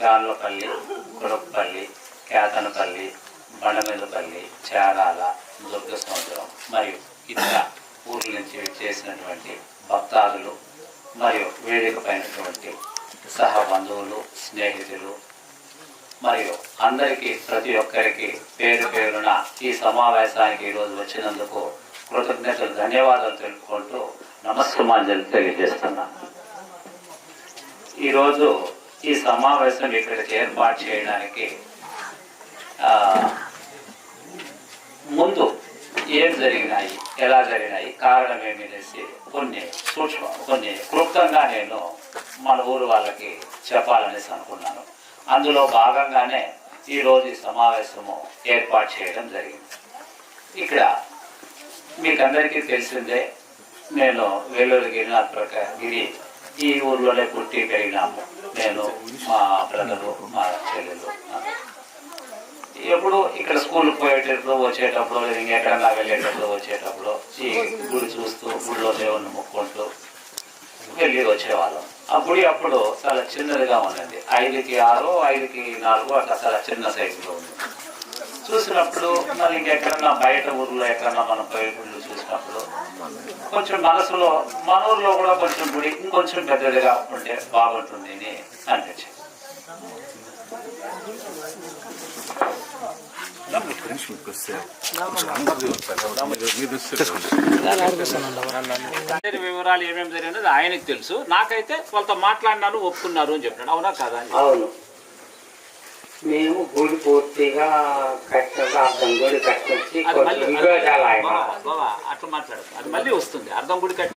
గాన్లపల్లి, కురప్పల్లి, కేతనపల్లి, బండమీదపల్లి, చేరాల, దుర్గ సముద్రం మరియు ఇతర ఊర్ల నుంచి చేసినటువంటి భక్తాదులు మరియు వేదిక పైనటువంటి సహ బంధువులు, స్నేహితులు మరియు అందరికీ ప్రతి ఒక్కరికి పేరు పేరున ఈ సమావేశానికి ఈరోజు వచ్చినందుకు కృతజ్ఞతలు, ధన్యవాదాలు తెలుపుకుంటూ నమస్కారాలు తెలియజేస్తున్నాను. ఈరోజు ఈ సమావేశం ఇక్కడికి ఏర్పాటు చేయడానికి ముందు ఏం జరిగినాయి, ఎలా జరిగినాయి, కారణం ఏమినేసి కొన్ని క్లుప్తంగా నేను మన ఊరు వాళ్ళకి చెప్పాలనేసి అనుకున్నాను. అందులో భాగంగానే ఈరోజు ఈ సమావేశము ఏర్పాటు చేయడం జరిగింది. ఇక్కడ మీకందరికీ తెలిసిందే, నేను వేలూరు గిరి ఈ ఊర్లోనే పుట్టి పెరిగినాము. నేను, మా బ్రదరు, మా చెల్లెలు. ఎప్పుడు ఇక్కడ స్కూల్కి పోయేటప్పుడు, వచ్చేటప్పుడు, ఇంకెక్కడన్నా వెళ్ళేటప్పుడు, వచ్చేటప్పుడు ఈ గుడి చూస్తూ గుడిలో దేవుణ్ణి మొక్కుంటూ వెళ్ళి వచ్చేవాళ్ళం. అప్పుడు చాలా చిన్నదిగా ఉన్నది, 5కి 6, 5కి 4 అట్లా చాలా చిన్న సైజులో ఉంది. చూసినప్పుడు మరి ఇంకెక్కడన్నా బయట ఊర్లో ఎక్కడన్నా మనం పోయి గుళ్ళు చూసినప్పుడు కొంచెం మనసులో మన ఊర్లో కూడా కొంచెం గుడి ఇంకొంచెం పెద్దదిగా ఉంటే బాగుంటుంది అని అనిపించింది. వివరాలు ఏమేమి జరిగినది ఆయనకు తెలుసు, నాకైతే వాళ్ళతో మాట్లాడినాను, ఒప్పుకున్నారు అని చెప్పినాడు. అవునా కదా? అవును. మేము గుడి పూర్తిగా అర్థం గుడి కట్టొచ్చి అట్లా మాట్లాడదు, అది మళ్ళీ వస్తుంది. అర్థం గుడి కట్టి